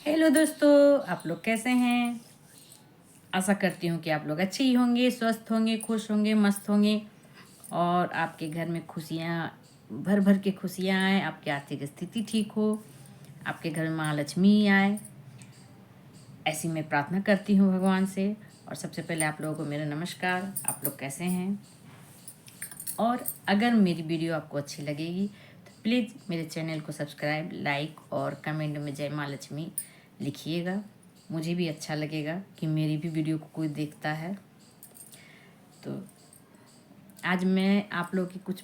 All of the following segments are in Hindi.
हेलो दोस्तों, आप लोग कैसे हैं। आशा करती हूँ कि आप लोग अच्छे ही होंगे, स्वस्थ होंगे, खुश होंगे, मस्त होंगे और आपके घर में खुशियाँ भर भर के खुशियाँ आए, आपकी आर्थिक स्थिति ठीक हो, आपके घर में महालक्ष्मी आए, ऐसी मैं प्रार्थना करती हूँ भगवान से। और सबसे पहले आप लोगों को मेरा नमस्कार। आप लोग कैसे हैं। और अगर मेरी वीडियो आपको अच्छी लगेगी तो प्लीज़ मेरे चैनल को सब्सक्राइब, लाइक और कमेंट में जय माँ लक्ष्मी लिखिएगा। मुझे भी अच्छा लगेगा कि मेरी भी वीडियो को कोई देखता है। तो आज मैं आप लोगों की कुछ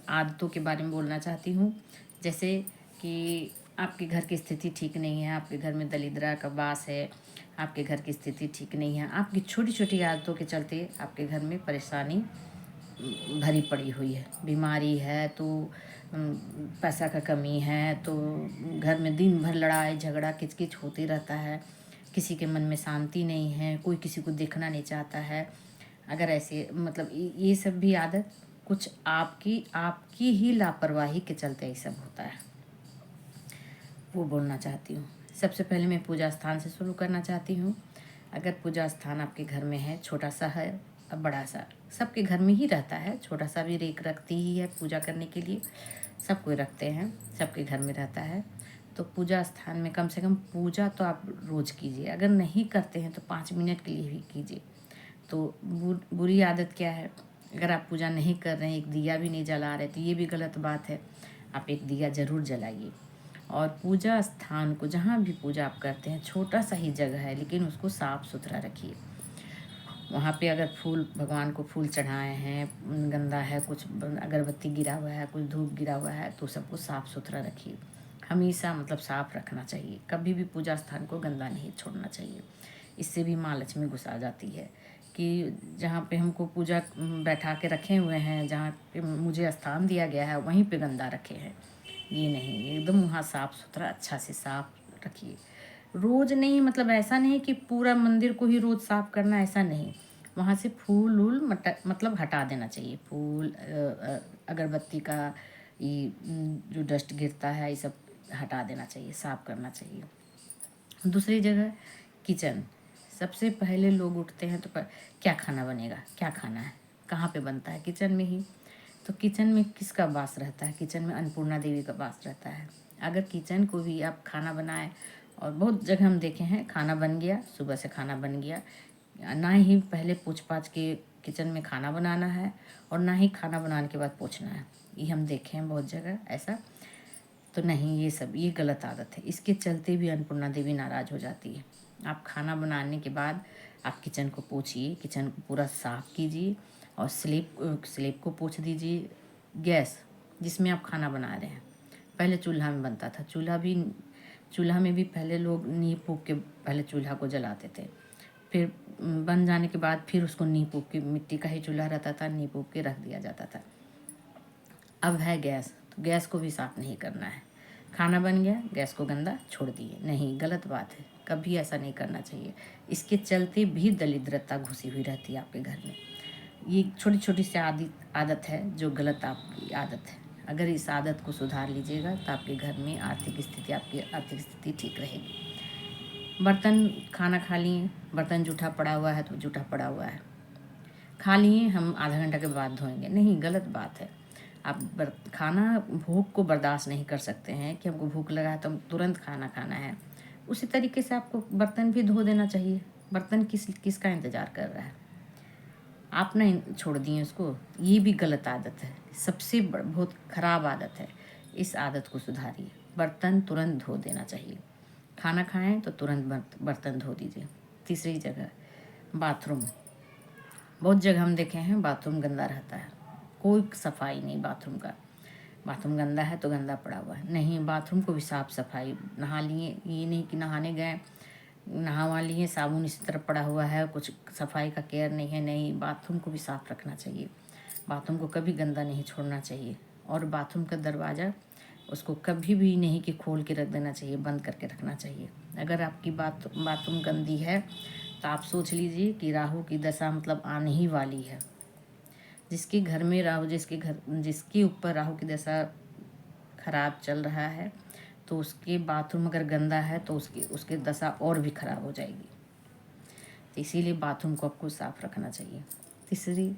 आदतों के बारे में बोलना चाहती हूँ। जैसे कि आपके घर की स्थिति ठीक नहीं है, आपके घर में दरिद्रता का वास है, आपके घर की स्थिति ठीक नहीं है, आपकी छोटी छोटी आदतों के चलते आपके घर में परेशानी भरी पड़ी हुई है। बीमारी है तो पैसा का कमी है तो घर में दिन भर लड़ाई झगड़ा किचकिच होते रहता है। किसी के मन में शांति नहीं है, कोई किसी को देखना नहीं चाहता है। अगर ऐसे मतलब ये सब भी आदत कुछ आपकी ही लापरवाही के चलते ये सब होता है, वो बोलना चाहती हूँ। सबसे पहले मैं पूजा स्थान से शुरू करना चाहती हूँ। अगर पूजा स्थान आपके घर में है, छोटा सा है और बड़ा सा, सबके घर में ही रहता है, छोटा सा भी रेक रखती ही है पूजा करने के लिए, सब कोई रखते हैं, सबके घर में रहता है। तो पूजा स्थान में कम से कम पूजा तो आप रोज़ कीजिए। अगर नहीं करते हैं तो 5 मिनट के लिए भी कीजिए। तो बुरी आदत क्या है, अगर आप पूजा नहीं कर रहे हैं, एक दिया भी नहीं जला रहे, तो ये भी गलत बात है। आप एक दिया ज़रूर जलाइए। और पूजा स्थान को जहाँ भी पूजा आप करते हैं, छोटा सा ही जगह है लेकिन उसको साफ़ सुथरा रखिए। वहाँ पे अगर फूल, भगवान को फूल चढ़ाए हैं, गंदा है, कुछ अगरबत्ती गिरा हुआ है, कुछ धूप गिरा हुआ है, तो सबको साफ़ सुथरा रखिए। हमेशा मतलब साफ़ रखना चाहिए, कभी भी पूजा स्थान को गंदा नहीं छोड़ना चाहिए। इससे भी माँ लक्ष्मी गुस्सा जाती है कि जहाँ पे हमको पूजा बैठा के रखे हुए हैं, जहाँ पे मुझे स्थान दिया गया है, वहीं पे गंदा रखे हैं। ये नहीं, एकदम वहाँ साफ़ सुथरा अच्छा से साफ़ रखिए। रोज़ नहीं, मतलब ऐसा नहीं कि पूरा मंदिर को ही रोज़ साफ़ करना, ऐसा नहीं। वहाँ से फूल वूल मतलब हटा देना चाहिए। फूल अगरबत्ती का ये जो डस्ट गिरता है, ये सब हटा देना चाहिए, साफ़ करना चाहिए। दूसरी जगह किचन। सबसे पहले लोग उठते हैं तो क्या खाना बनेगा, क्या खाना है, कहाँ पे बनता है, किचन में ही। तो किचन में किसका वास रहता है, किचन में अन्नपूर्णा देवी का वास रहता है। अगर किचन को भी आप खाना बनाएं, और बहुत जगह हम देखे हैं खाना बन गया, सुबह से खाना बन गया, ना ही पहले पूछ पाछ के किचन में खाना बनाना है और ना ही खाना बनाने के बाद पोंछना है। ये हम देखे हैं बहुत जगह ऐसा। तो नहीं, ये सब ये गलत आदत है। इसके चलते भी अन्नपूर्णा देवी नाराज़ हो जाती है। आप खाना बनाने के बाद आप किचन को पोंछिए, किचन को पूरा साफ़ कीजिए और स्लेब को पोंछ दीजिए। गैस जिसमें आप खाना बना रहे हैं, पहले चूल्हा में बनता था, चूल्हा में भी पहले लोग नींव फूँक के पहले चूल्हा को जलाते थे। फिर बन जाने के बाद फिर उसको नींव फूँक के, मिट्टी का ही चूल्हा रहता था, नींव फूँक के रख दिया जाता था। अब है गैस, तो गैस को भी साफ़ नहीं करना है। खाना बन गया, गैस को गंदा छोड़ दिए, नहीं, गलत बात है, कभी ऐसा नहीं करना चाहिए। इसके चलते भी दरिद्रता घुसी हुई रहती है आपके घर में। ये छोटी छोटी सी आदत है जो गलत आपकी आदत है। अगर इस आदत को सुधार लीजिएगा तो आपके घर में आपकी आर्थिक स्थिति ठीक रहेगी। बर्तन खाना खा लिए, बर्तन जूठा पड़ा हुआ है तो जूठा पड़ा हुआ है, खा लिए, हम आधा घंटा के बाद धोएंगे, नहीं, गलत बात है। आप खाना भूख को बर्दाश्त नहीं कर सकते हैं कि हमको भूख लगा है तो हम तुरंत खाना खाना है, उसी तरीके से आपको बर्तन भी धो देना चाहिए। बर्तन किसका इंतज़ार कर रहा है, आप ना छोड़ दिए उसको, ये भी गलत आदत है, सबसे बहुत ख़राब आदत है। इस आदत को सुधारिए, बर्तन तुरंत धो देना चाहिए। खाना खाएं तो तुरंत बर्तन धो दीजिए। तीसरी जगह बाथरूम। बहुत जगह हम देखे हैं बाथरूम गंदा रहता है, कोई सफाई नहीं बाथरूम का। बाथरूम गंदा है तो गंदा पड़ा हुआ है, नहीं, बाथरूम को भी साफ़ सफाई। नहा लिए, ये नहीं कि नहाने गए, नहावा लिए, साबुन इसी तरह पड़ा हुआ है, कुछ सफाई का केयर नहीं है, नहीं, बाथरूम को भी साफ़ रखना चाहिए। बाथरूम को कभी गंदा नहीं छोड़ना चाहिए। और बाथरूम का दरवाज़ा उसको कभी भी नहीं कि खोल के रख देना चाहिए, बंद करके रखना चाहिए। अगर आपकी बाथरूम गंदी है तो आप सोच लीजिए कि राहु की दशा मतलब आने ही वाली है। जिसके घर में राहु, जिसके ऊपर राहु की दशा खराब चल रहा है, तो उसके बाथरूम अगर गंदा है तो उसके दशा और भी खराब हो जाएगी। तो इसीलिए बाथरूम को आपको साफ रखना चाहिए।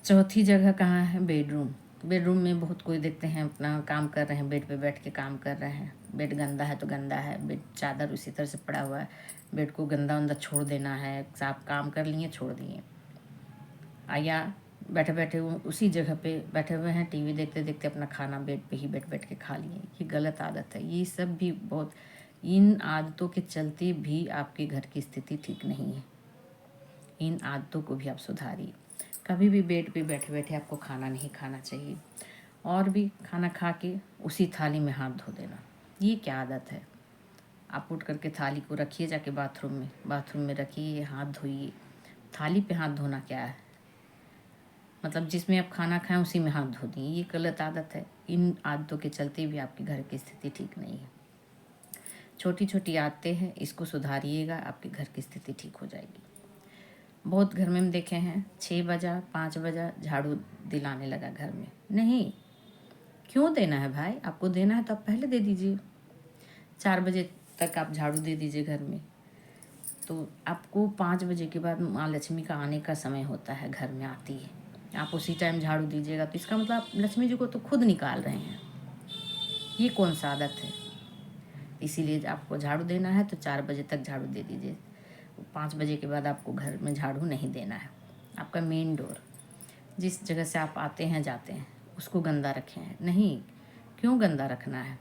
चौथी जगह कहाँ है? बेडरूम। बेडरूम में बहुत कोई देखते हैं अपना काम कर रहे हैं, बेड पे बैठ के काम कर रहे हैं। बेड गंदा है तो गंदा है, बेड चादर उसी तरह से पड़ा हुआ है, बेड को गंदा वंदा छोड़ देना है, साफ काम कर लिए छोड़ दिए। या बैठे बैठे उसी जगह पे बैठे हुए हैं, टीवी देखते देखते अपना खाना बेड पे ही बैठ बैठ के खा लिए। ये गलत आदत है। ये सब भी बहुत, इन आदतों के चलते भी आपके घर की स्थिति ठीक नहीं है। इन आदतों को भी आप सुधारिए। कभी भी बेड पे बैठे बैठे आपको खाना नहीं खाना चाहिए। और भी खाना खा के उसी थाली में हाथ धो देना, ये क्या आदत है? आप उठ करके थाली को रखिए जाके बाथरूम में रखिए, हाथ धोइए। थाली पे हाथ धोना क्या है? मतलब जिसमें आप खाना खाएं उसी में हाथ धो दिए, ये गलत आदत है। इन आदतों के चलते भी आपके घर की स्थिति ठीक नहीं है। छोटी छोटी आदतें हैं, इसको सुधारिएगा, आपके घर की स्थिति ठीक हो जाएगी। बहुत घर में हम देखे हैं 6 बजा 5 बजा झाड़ू दिलाने लगा घर में। नहीं, क्यों देना है भाई? आपको देना है तो आप पहले दे दीजिए। 4 बजे तक आप झाड़ू दे दीजिए घर में, तो आपको 5 बजे के बाद माँ लक्ष्मी का आने का समय होता है, घर में आती है, आप उसी टाइम झाड़ू दीजिएगा तो इसका मतलब आप लक्ष्मी जी को तो खुद निकाल रहे हैं। ये कौन सा आदत है? इसीलिए आपको झाड़ू देना है तो 4 बजे तक झाड़ू दे दीजिए। 5 बजे के बाद आपको घर में झाड़ू नहीं देना है। आपका मेन डोर, जिस जगह से आप आते हैं जाते हैं, उसको गंदा रखें हैं। नहीं, क्यों गंदा रखना है?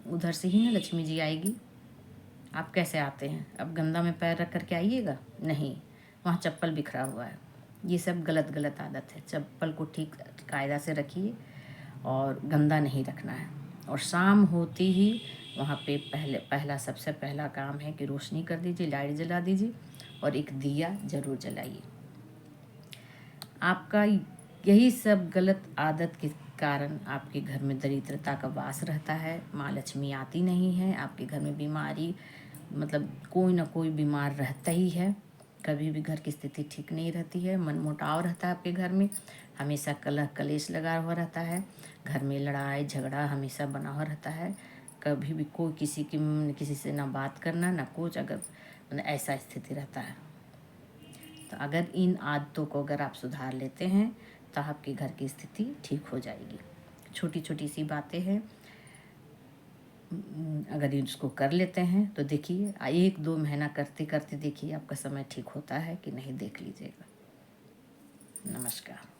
उधर से ही ना लक्ष्मी जी आएगी। आप कैसे आते हैं? अब गंदा में पैर रख करके आइएगा? नहीं, वहाँ चप्पल बिखरा हुआ है। ये सब गलत आदत है। चप्पल को ठीक कायदा से रखिए और गंदा नहीं रखना है। और शाम होती ही वहाँ पे पहला सबसे पहला काम है कि रोशनी कर दीजिए, लाइट जला दीजिए और एक दिया ज़रूर जलाइए। आपका यही सब गलत आदत के कारण आपके घर में दरिद्रता का वास रहता है, माँ लक्ष्मी आती नहीं है, आपके घर में बीमारी, मतलब कोई ना कोई बीमार रहता ही है। कभी भी घर की स्थिति ठीक नहीं रहती है, मनमुटाव रहता है आपके घर में, हमेशा कलह कलेश लगा हुआ रहता है, घर में लड़ाई झगड़ा हमेशा बना हुआ रहता है। कभी भी कोई किसी से ना बात करना ना कुछ, अगर मतलब ऐसा स्थिति रहता है। तो अगर इन आदतों को अगर आप सुधार लेते हैं तो आपके घर की स्थिति ठीक हो जाएगी। छोटी छोटी सी बातें हैं, अगर इसको कर लेते हैं तो देखिए 1-2 महीना करते करते देखिए आपका समय ठीक होता है कि नहीं, देख लीजिएगा। नमस्कार।